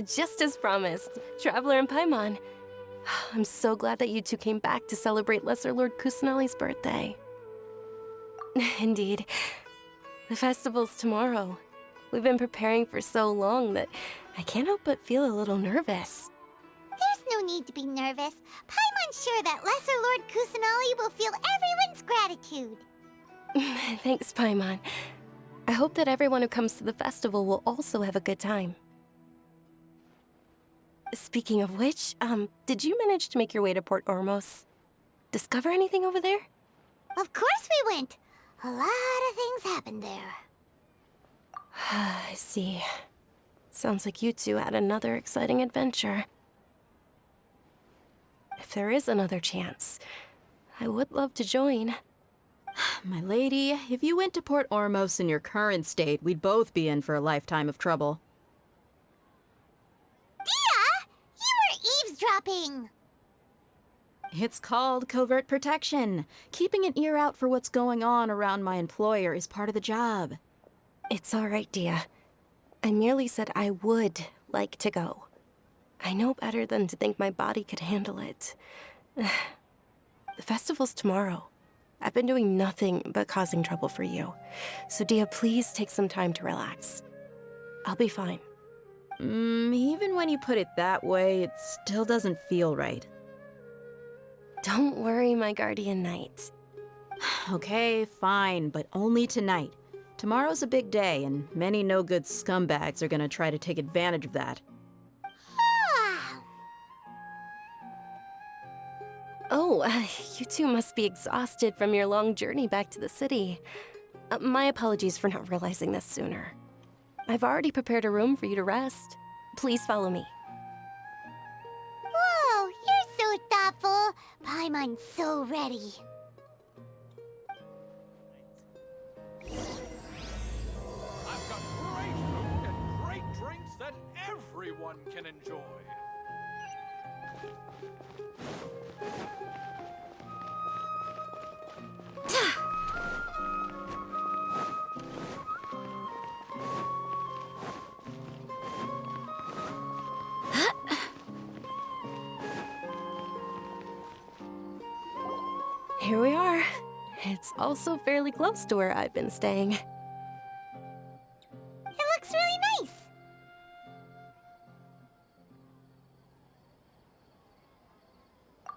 Just as promised, Traveler and Paimon. I'm so glad that you two came back to celebrate Lesser Lord Kusanali's birthday. Indeed. The festival's tomorrow. We've been preparing for so long that I can't help but feel a little nervous. There's no need to be nervous. Paimon's sure that Lesser Lord Kusanali will feel everyone's gratitude. Thanks, Paimon. I hope that everyone who comes to the festival will also have a good time. Speaking of which, did you manage to make your way to Port Ormos? Discover anything over there? Of course we went. A lot of things happened there. I see. Sounds like you two had another exciting adventure. If there is another chance, I would love to join. My lady, if you went to Port Ormos in your current state, we'd both be in for a lifetime of trouble. Dia! You were eavesdropping! It's called covert protection. Keeping an ear out for what's going on around my employer is part of the job. It's all right, Dia. I merely said I would like to go. I know better than to think my body could handle it. The festival's tomorrow. I've been doing nothing but causing trouble for you. So Dia, please take some time to relax. I'll be fine. Even when you put it that way, it still doesn't feel right. Don't worry, my guardian knight. Okay, fine, but only tonight. Tomorrow's a big day, and many no-good scumbags are gonna try to take advantage of that. Oh, you two must be exhausted from your long journey back to the city. My apologies for not realizing this sooner. I've already prepared a room for you to rest. Please follow me. Whoa, you're so thoughtful. Paimon's so ready. I've got great food and great drinks that everyone can enjoy. Here we are. It's also fairly close to where I've been staying. It looks really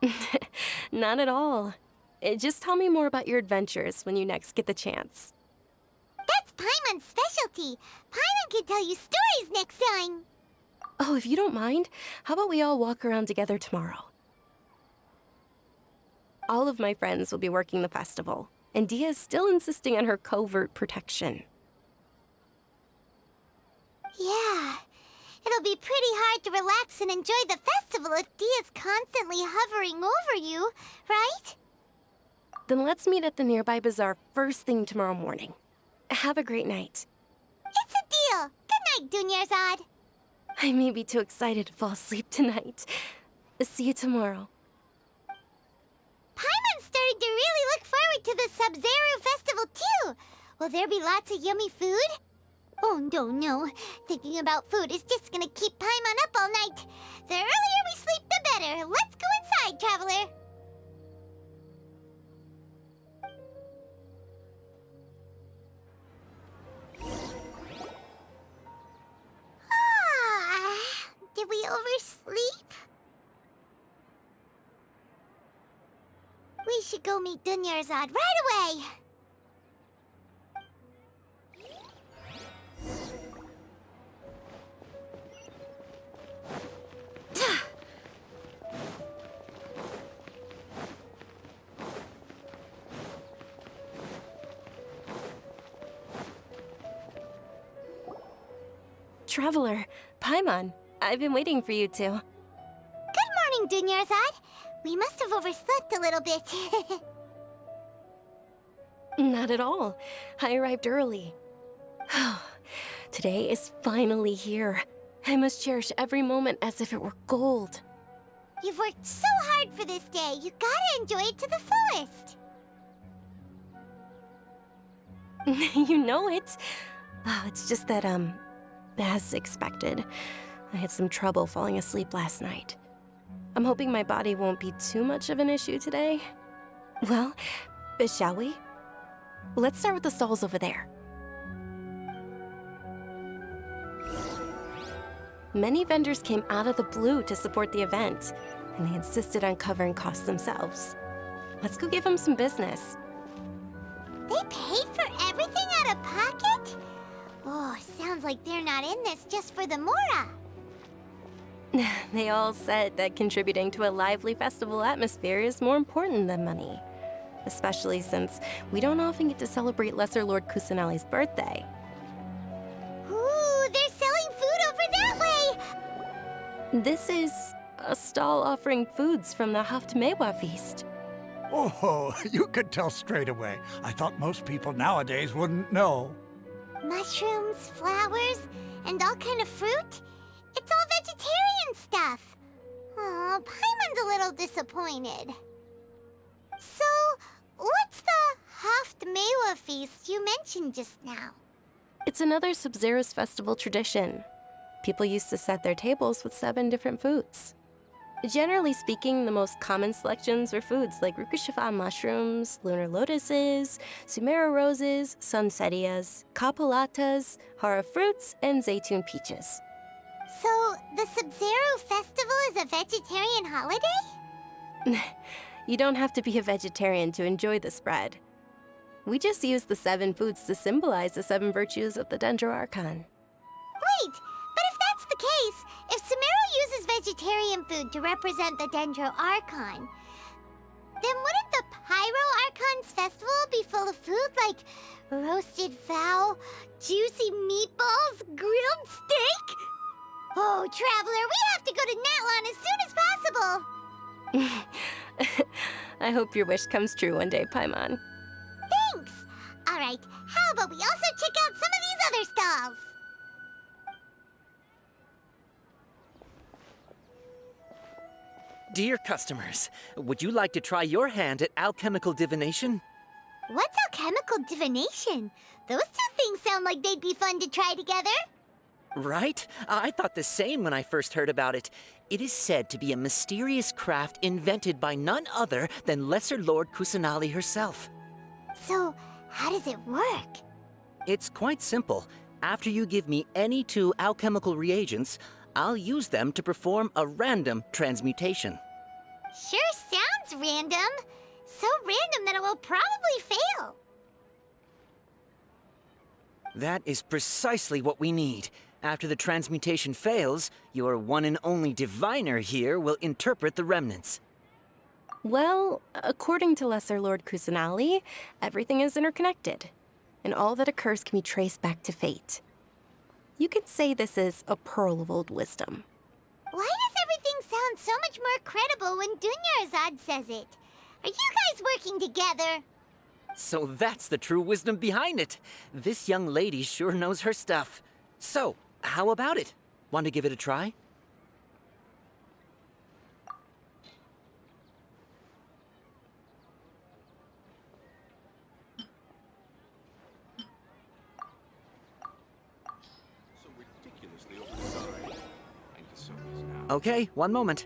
nice. Not at all. Just tell me more about your adventures when you next get the chance. That's Paimon's specialty. Paimon can tell you stories next time. Oh, if you don't mind, how about we all walk around together tomorrow? All of my friends will be working the festival, and Dia is still insisting on her covert protection. Yeah, it'll be pretty hard to relax and enjoy the festival if Dia's constantly hovering over you, right? Then let's meet at the nearby bazaar first thing tomorrow morning. Have a great night. It's a deal. Good night, Dunyarzad. I may be too excited to fall asleep tonight. See you tomorrow. Paimon's starting to really look forward to the Sub-Zero festival too. Will there be lots of yummy food? Oh, no. Thinking about food is just gonna keep Paimon up all night. The earlier we sleep, the better. Let's go inside, Traveler. Did we oversleep? We should go meet Dunyarzad right away. Traveler, Paimon, I've been waiting for you two. Good morning, Dunyarzad. We must have overslept a little bit. Not at all. I arrived early. Today is finally here. I must cherish every moment as if it were gold. You've worked so hard for this day. You gotta enjoy it to the fullest. You know it. Oh, it's just that, as expected, I had some trouble falling asleep last night. I'm hoping my body won't be too much of an issue today. Well, shall we? Let's start with the stalls over there. Many vendors came out of the blue to support the event, and they insisted on covering costs themselves. Let's go give them some business. They paid for everything out of pocket? Oh, sounds like they're not in this just for the Mora. They all said that contributing to a lively festival atmosphere is more important than money. Especially since we don't often get to celebrate Lesser Lord Kusanali's birthday. Ooh, they're selling food over that way! This is a stall offering foods from the Haftmewa feast. Oh, you could tell straight away. I thought most people nowadays wouldn't know. Mushrooms, flowers, and all kind of fruit? It's all vegetarian stuff. Oh, Paimon's a little disappointed. So, what's the Haftmewa feast you mentioned just now? It's another Sub-Zero's festival tradition. People used to set their tables with 7 different foods. Generally speaking, the most common selections were foods like Rukushifa mushrooms, lunar lotuses, Sumeru roses, sunsetias, kapulatas, hara fruits, and zaytun peaches. So, the Sub-Zero festival is a vegetarian holiday? You don't have to be a vegetarian to enjoy the spread. We just use the 7 foods to symbolize the 7 virtues of the Dendro Archon. Wait, but if that's the case, if Sumeru uses vegetarian food to represent the Dendro Archon, then wouldn't the Pyro Archon's festival be full of food like roasted fowl, juicy meatballs, grilled steak? Oh, Traveler, we have to go to Natlan as soon as possible! I hope your wish comes true one day, Paimon. Thanks! Alright, how about we also check out some of these other stalls? Dear customers, would you like to try your hand at alchemical divination? What's alchemical divination? Those two things sound like they'd be fun to try together. Right? I thought the same when I first heard about it. It is said to be a mysterious craft invented by none other than Lesser Lord Kusanali herself. So, how does it work? It's quite simple. After you give me any 2 alchemical reagents, I'll use them to perform a random transmutation. Sure sounds random. So random that it will probably fail. That is precisely what we need. After the transmutation fails, your one and only diviner here will interpret the remnants. Well, according to Lesser Lord Kusanali, everything is interconnected, and all that occurs can be traced back to fate. You could say this is a pearl of old wisdom. Why does everything sound so much more credible when Dunyarzad says it? Are you guys working together? So that's the true wisdom behind it. This young lady sure knows her stuff. So, how about it? Want to give it a try? So ridiculously oversized. And Kasomi's now. Okay, one moment.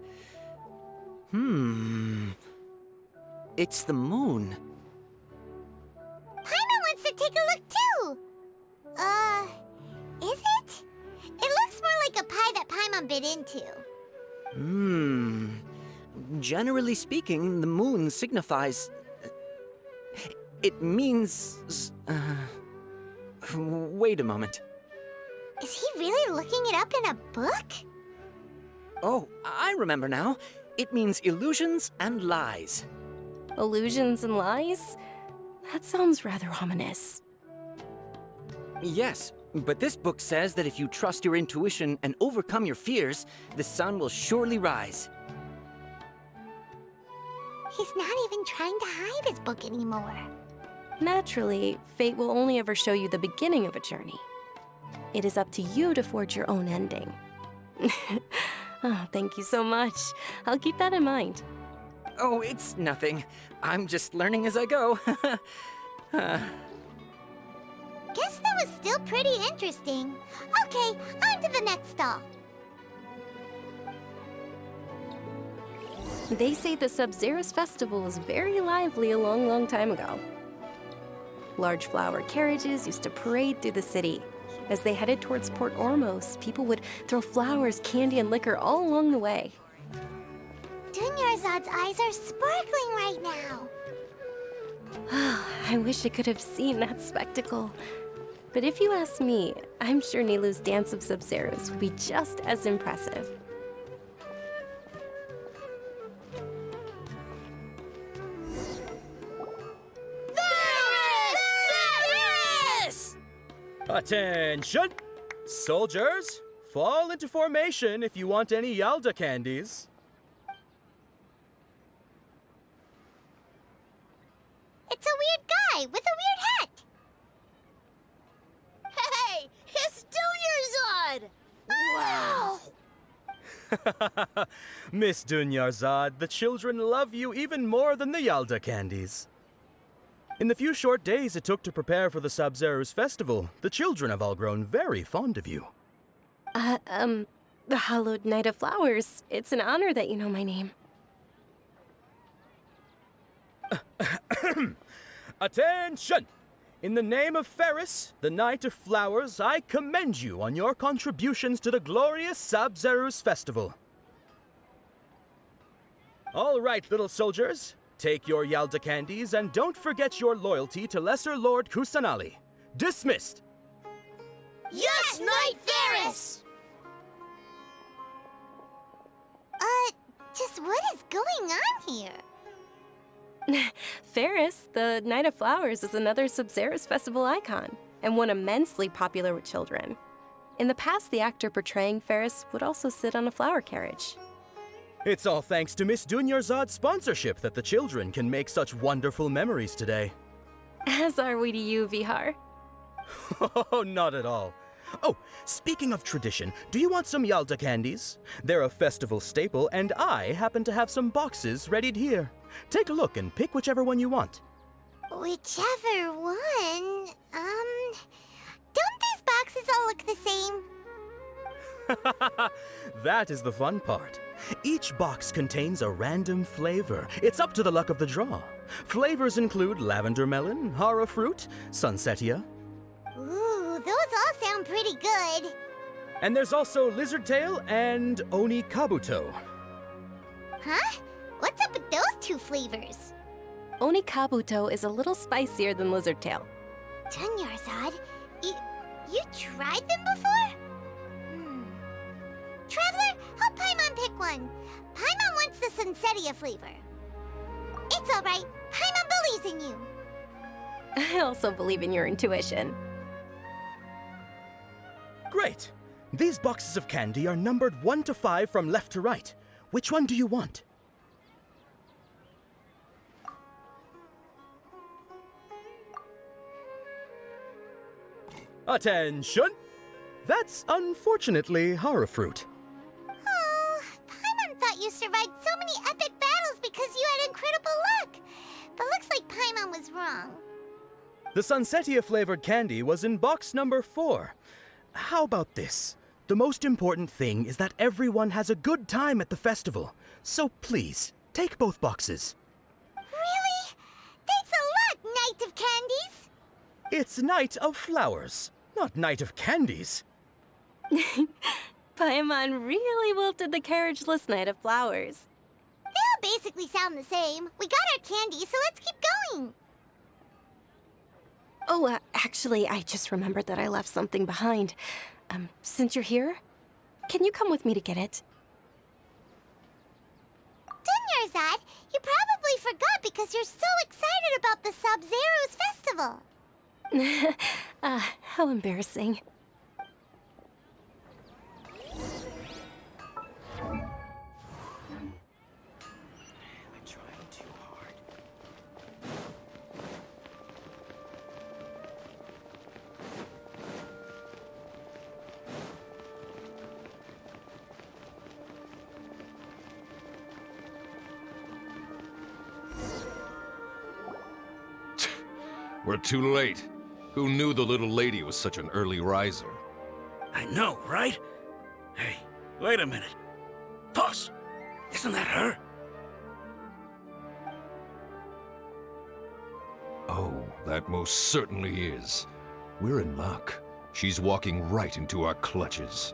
It's the moon. Paimon wants to take a look too. Is it? It looks more like a pie that Paimon bit into. Generally speaking, the moon signifies... It means... Wait a moment. Is he really looking it up in a book? Oh, I remember now. It means illusions and lies. Illusions and lies? That sounds rather ominous. Yes, but this book says that if you trust your intuition and overcome your fears, the sun will surely rise. He's not even trying to hide his book anymore. Naturally, fate will only ever show you the beginning of a journey. It is up to you to forge your own ending. Oh, thank you so much. I'll keep that in mind. Oh, it's nothing. I'm just learning as I go. Guess that was still pretty interesting. Okay, on to the next stall. They say the Sub-Zero's festival was very lively a long, long time ago. Large flower carriages used to parade through the city. As they headed towards Port Ormos, people would throw flowers, candy, and liquor all along the way. Dunyarzad's eyes are sparkling right now. I wish I could have seen that spectacle. But if you ask me, I'm sure Nilou's dance of Sub-Zeros would be just as impressive. Attention! Soldiers, fall into formation if you want any Yalda candies. It's a weird guy with a weird hat. Hey, it's Dunyarzad! Wow! Miss Dunyarzad, the children love you even more than the Yalda candies. In the few short days it took to prepare for the Sub-Zero's festival, the children have all grown very fond of you. The Hallowed Knight of Flowers. It's an honor that you know my name. Attention! In the name of Ferris, the Knight of Flowers, I commend you on your contributions to the glorious Sub-Zero's festival. All right, little soldiers. Take your Yalda candies and don't forget your loyalty to Lesser Lord Kusanali. Dismissed! Yes, Knight Ferris! Just what is going on here? Ferris, the Knight of Flowers, is another Sub-Zero's festival icon, and one immensely popular with children. In the past, the actor portraying Ferris would also sit on a flower carriage. It's all thanks to Miss Dunyarzad's sponsorship that the children can make such wonderful memories today. As are we to you, Vihar. Oh, not at all. Oh, speaking of tradition, do you want some Yalda candies? They're a festival staple, and I happen to have some boxes readied here. Take a look and pick whichever one you want. Whichever one. Don't these boxes all look the same? That is the fun part. Each box contains a random flavor. It's up to the luck of the draw. Flavors include lavender melon, hara fruit, sunsetia. Ooh, those all sound pretty good. And there's also lizard tail and oni kabuto. Huh? What's up with those two flavors? Oni Kabuto is a little spicier than Lizard Tail. Dunyarzad, you tried them before? Traveler, help Paimon pick one. Paimon wants the Sunsetia flavor. It's all right. Paimon believes in you. I also believe in your intuition. Great! These boxes of candy are numbered 1 to 5 from left to right. Which one do you want? Attention! That's unfortunately hara fruit. Oh, Paimon thought you survived so many epic battles because you had incredible luck. But looks like Paimon was wrong. The Sunsetia flavored candy was in box number 4. How about this? The most important thing is that everyone has a good time at the festival. So please, take both boxes. Really? Thanks a lot, Knight of Candies. It's Knight of Flowers, not Knight of Candies. Paimon really wilted the carriageless Knight of Flowers. They all basically sound the same. We got our candy, so let's keep going. Oh, actually, I just remembered that I left something behind. Since you're here, can you come with me to get it? Dunyarzad, you probably forgot because you're so excited about the Sub-Zero's festival. How embarrassing. I'm trying too hard. We're too late. Who knew the little lady was such an early riser? I know, right? Hey, wait a minute. Pause. Isn't that her? that most certainly is. We're in luck. She's walking right into our clutches.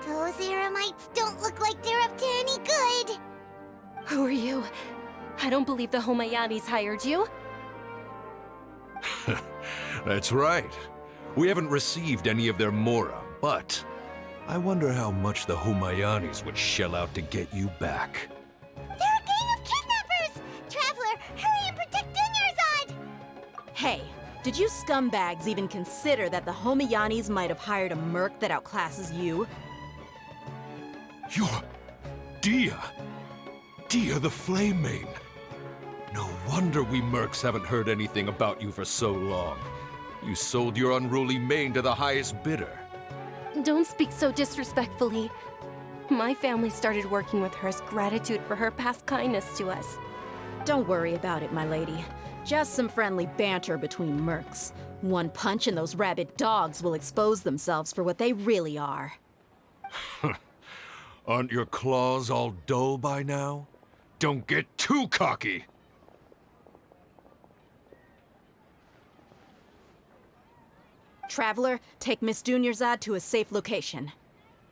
Those Eremites don't look like they're up to any good. Who are you? I don't believe the Homayanis hired you. That's right. We haven't received any of their Mora, but I wonder how much the Homayanis would shell out to get you back. They're a gang of kidnappers! Traveler, hurry and protect Dunyarzad! Hey, did you scumbags even consider that the Homayanis might have hired a merc that outclasses you? You're... Dia! Dia the Flame Mane! No wonder we mercs haven't heard anything about you for so long. You sold your unruly mane to the highest bidder. Don't speak so disrespectfully. My family started working with her as gratitude for her past kindness to us. Don't worry about it, my lady. Just some friendly banter between mercs. One punch and those rabid dogs will expose themselves for what they really are. Aren't your claws all dull by now? Don't get too cocky! Traveler, take Miss Dunyarzad to a safe location.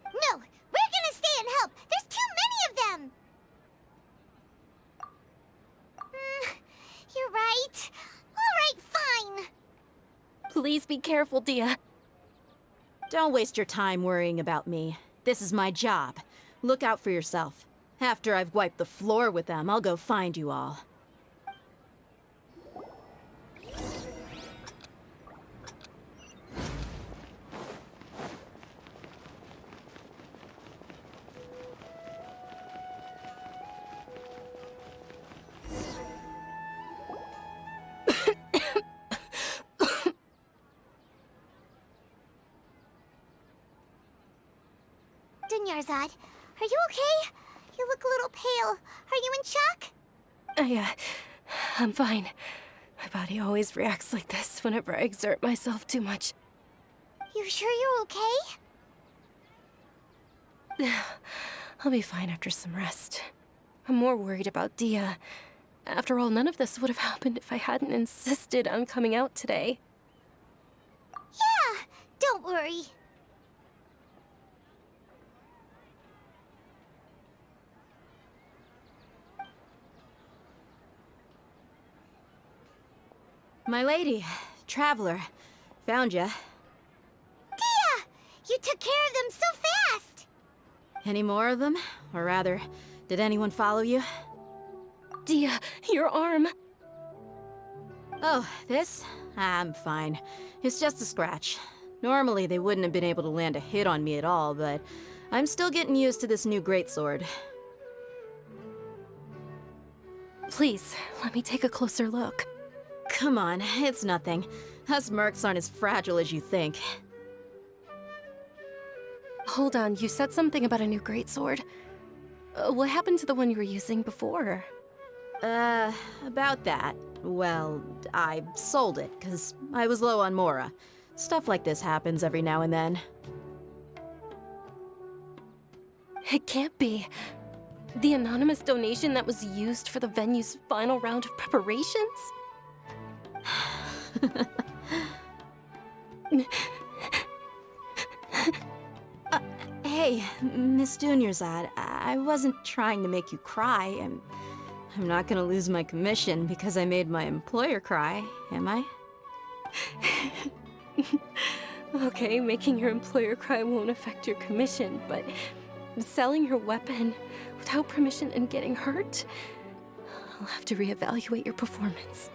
No, we're gonna stay and help. There's too many of them. You're right. All right, fine. Please be careful, Dia. Don't waste your time worrying about me. This is my job. Look out for yourself. After I've wiped the floor with them, I'll go find you all. Dunyarzad, are you okay? You look a little pale. Are you in shock? I'm fine. My body always reacts like this whenever I exert myself too much. You sure you're okay? I'll be fine after some rest. I'm more worried about Dia. After all, none of this would have happened if I hadn't insisted on coming out today. Yeah, don't worry. My lady, Traveler, found ya. Dia! You took care of them so fast! Any more of them? Or rather, did anyone follow you? Dia, your arm! Oh, this? I'm fine. It's just a scratch. Normally, they wouldn't have been able to land a hit on me at all, but I'm still getting used to this new greatsword. Please, let me take a closer look. Come on, it's nothing. Us mercs aren't as fragile as you think. Hold on, you said something about a new greatsword. What happened to the one you were using before? About that. Well, I sold it, 'cause I was low on Mora. Stuff like this happens every now and then. It can't be. The anonymous donation that was used for the venue's final round of preparations? Hey, Miss Dunyarzad, I wasn't trying to make you cry. I'm not gonna lose my commission because I made my employer cry, am I? Okay, making your employer cry won't affect your commission, but selling your weapon without permission and getting hurt? I'll have to reevaluate your performance.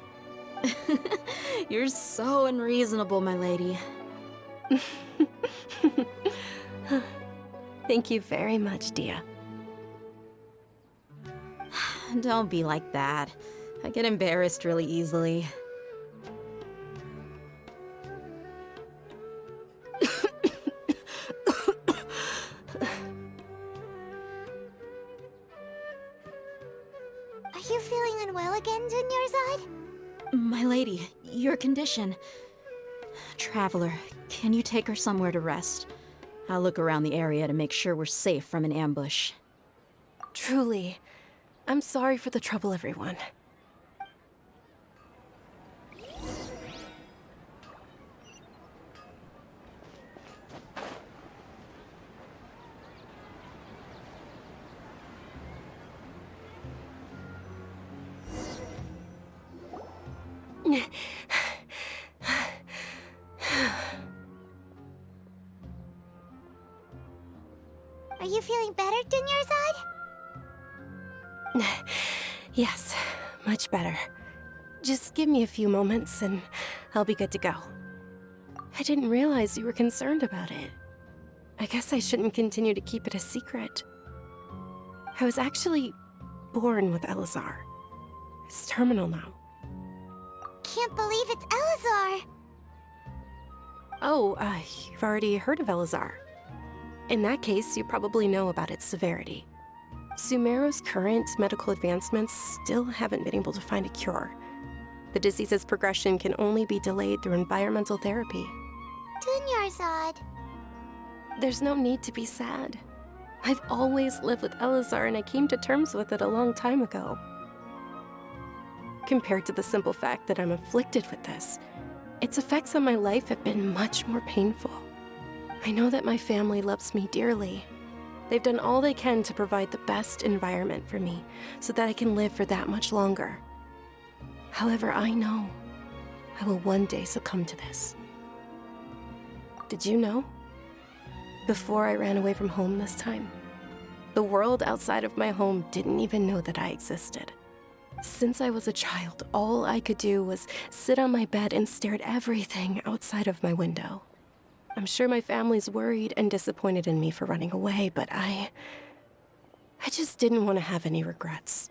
You're so unreasonable, my lady. Thank you very much, Dia. Don't be like that. I get embarrassed really easily. Are you feeling unwell again, Dunyarzad? My lady, your condition. Traveler, can you take her somewhere to rest? I'll look around the area to make sure we're safe from an ambush. Truly, I'm sorry for the trouble, everyone. Are you feeling better, Dunyarzad? Yes, much better. Just give me a few moments and I'll be good to go. I didn't realize you were concerned about it. I guess I shouldn't continue to keep it a secret. I was actually born with Elazar. It's terminal now. Can't believe it's Elazar. Oh, you've already heard of Elazar. In that case, you probably know about its severity. Sumeru's current medical advancements still haven't been able to find a cure. The disease's progression can only be delayed through environmental therapy. Dunyarzad. There's no need to be sad. I've always lived with Elazar and I came to terms with it a long time ago. Compared to the simple fact that I'm afflicted with this, its effects on my life have been much more painful. I know that my family loves me dearly. They've done all they can to provide the best environment for me so that I can live for that much longer. However, I know I will one day succumb to this. Did you know? Before I ran away from home this time, the world outside of my home didn't even know that I existed. Since I was a child, all I could do was sit on my bed and stare at everything outside of my window. I'm sure my family's worried and disappointed in me for running away, but I just didn't want to have any regrets.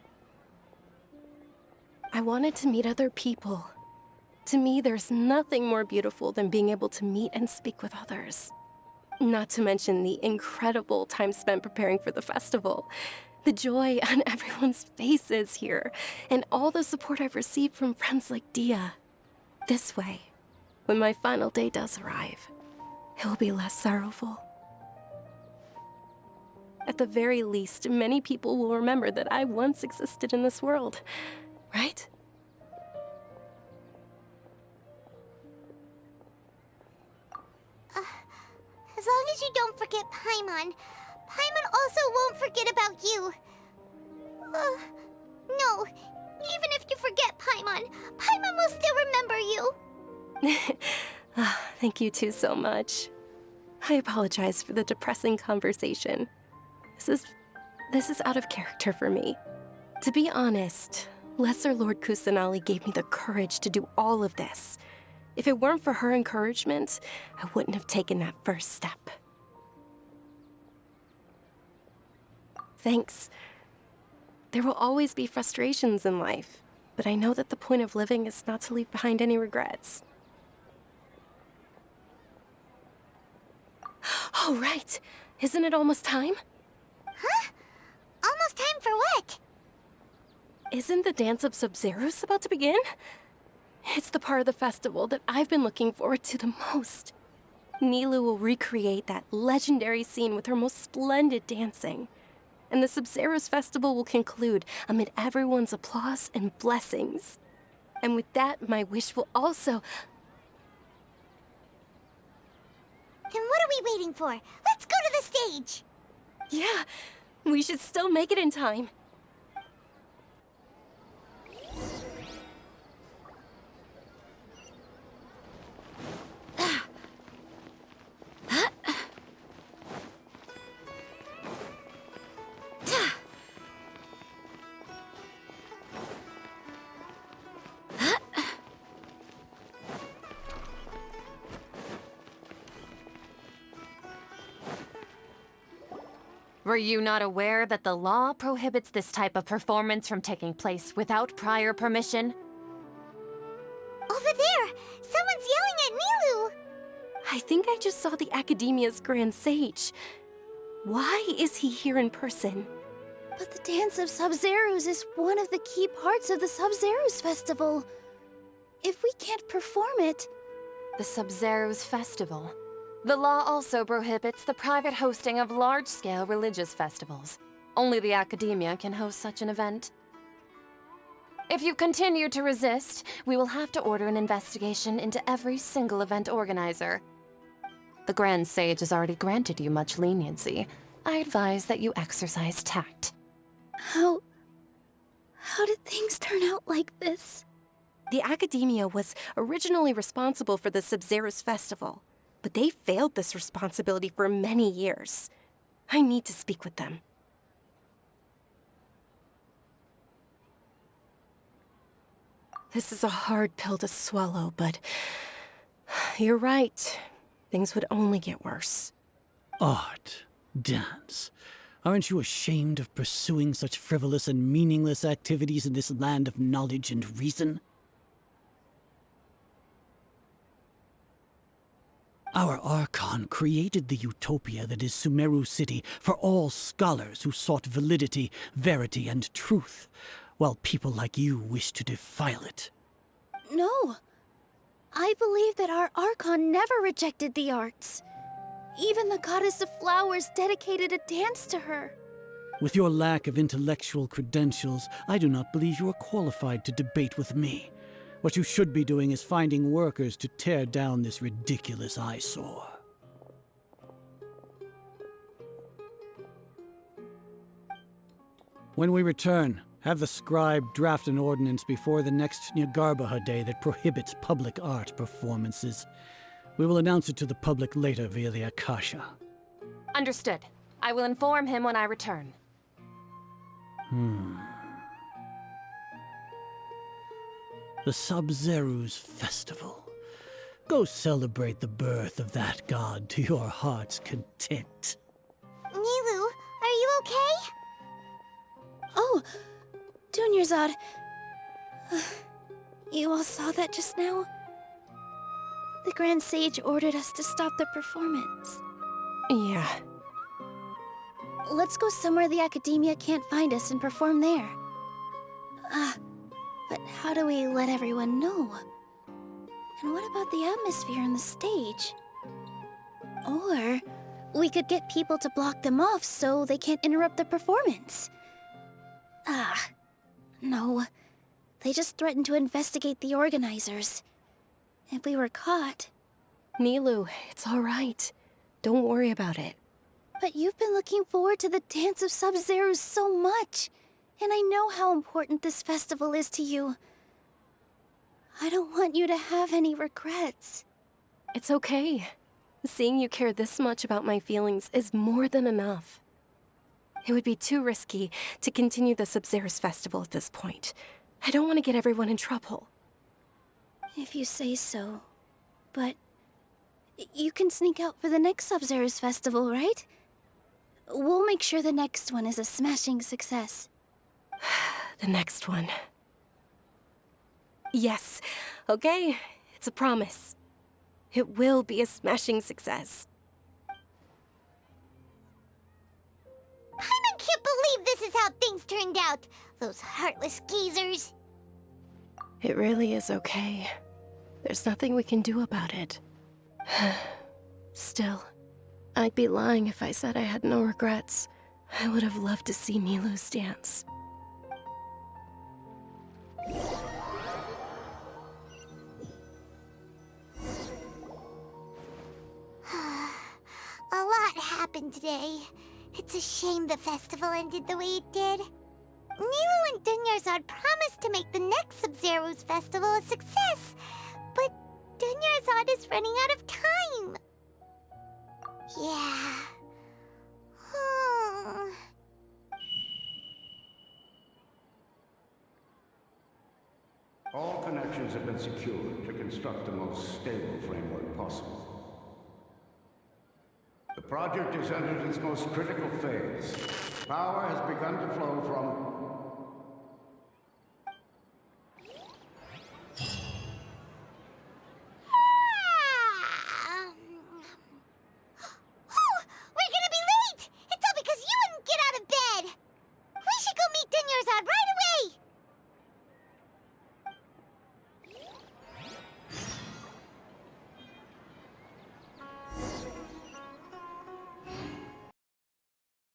I wanted to meet other people. To me, there's nothing more beautiful than being able to meet and speak with others. Not to mention the incredible time spent preparing for the festival. The joy on everyone's faces here, and all the support I've received from friends like Dia. This way, when my final day does arrive, it will be less sorrowful. At the very least, many people will remember that I once existed in this world, right? As long as you don't forget Paimon, Paimon also won't forget about you. No, even if you forget Paimon, Paimon will still remember you. Thank you two so much. I apologize for the depressing conversation. This is out of character for me. To be honest, Lesser Lord Kusanali gave me the courage to do all of this. If it weren't for her encouragement, I wouldn't have taken that first step. Thanks. There will always be frustrations in life, but I know that the point of living is not to leave behind any regrets. Oh, right. Isn't it almost time? Huh? Almost time for what? Isn't the Dance of Sub-Zeros about to begin? It's the part of the festival that I've been looking forward to the most. Nilu will recreate that legendary scene with her most splendid dancing. And the Sub-Zeros festival will conclude amid everyone's applause and blessings. And with that, my wish will also... Then what are we waiting for? Let's go to the stage! Yeah, we should still make it in time. Were you not aware that the law prohibits this type of performance from taking place without prior permission? Over there! Someone's yelling at Nilu! I think I just saw the Academia's Grand Sage. Why is he here in person? But the Dance of Sub-Zeros is one of the key parts of the Sub-Zeros Festival. If we can't perform it... The Sub-Zeros Festival. The law also prohibits the private hosting of large-scale religious festivals. Only the Academia can host such an event. If you continue to resist, we will have to order an investigation into every single event organizer. The Grand Sage has already granted you much leniency. I advise that you exercise tact. How did things turn out like this? The Academia was originally responsible for the Subzerus Festival, but they failed this responsibility for many years. I need to speak with them. This is a hard pill to swallow, but you're right. Things would only get worse. Art, dance. Aren't you ashamed of pursuing such frivolous and meaningless activities in this land of knowledge and reason? Our Archon created the utopia that is Sumeru City for all scholars who sought validity, verity, and truth, while people like you wish to defile it. No. I believe that our Archon never rejected the arts. Even the goddess of flowers dedicated a dance to her. With your lack of intellectual credentials, I do not believe you are qualified to debate with me. What you should be doing is finding workers to tear down this ridiculous eyesore. When we return, have the scribe draft an ordinance before the next Nyargarbaha Day that prohibits public art performances. We will announce it to the public later via the Akasha. Understood. I will inform him when I return. The Subzerus Festival. Go celebrate the birth of that god to your heart's content. Nilu, are you okay? Oh, Dunyarzad. You all saw that just now? The Grand Sage ordered us to stop the performance. Yeah. Let's go somewhere the Academia can't find us and perform there. But how do we let everyone know? And what about the atmosphere and the stage? Or we could get people to block them off so they can't interrupt the performance. No. They just threatened to investigate the organizers. If we were caught... Nilu, it's all right. Don't worry about it. But you've been looking forward to the Dance of Subzerus so much. And I know how important this festival is to you. I don't want you to have any regrets. It's okay. Seeing you care this much about my feelings is more than enough. It would be too risky to continue the Subzerus Festival at this point. I don't want to get everyone in trouble. If you say so. But you can sneak out for the next Subzerus Festival, right? We'll make sure the next one is a smashing success. The next one. Yes. Okay, it's a promise. It will be a smashing success. Paimon can't believe this is how things turned out. Those heartless geezers. It really is okay. There's nothing we can do about it. Still, I'd be lying if I said I had no regrets. I would have loved to see Nilu's dance. A lot happened today. It's a shame the festival ended the way it did. Nilu and Dunyarzad promised to make the next Subzerus festival a success, but Dunyarzad is running out of time. Yeah. All connections have been secured to construct the most stable framework possible. The project has entered its most critical phase. Power has begun to flow from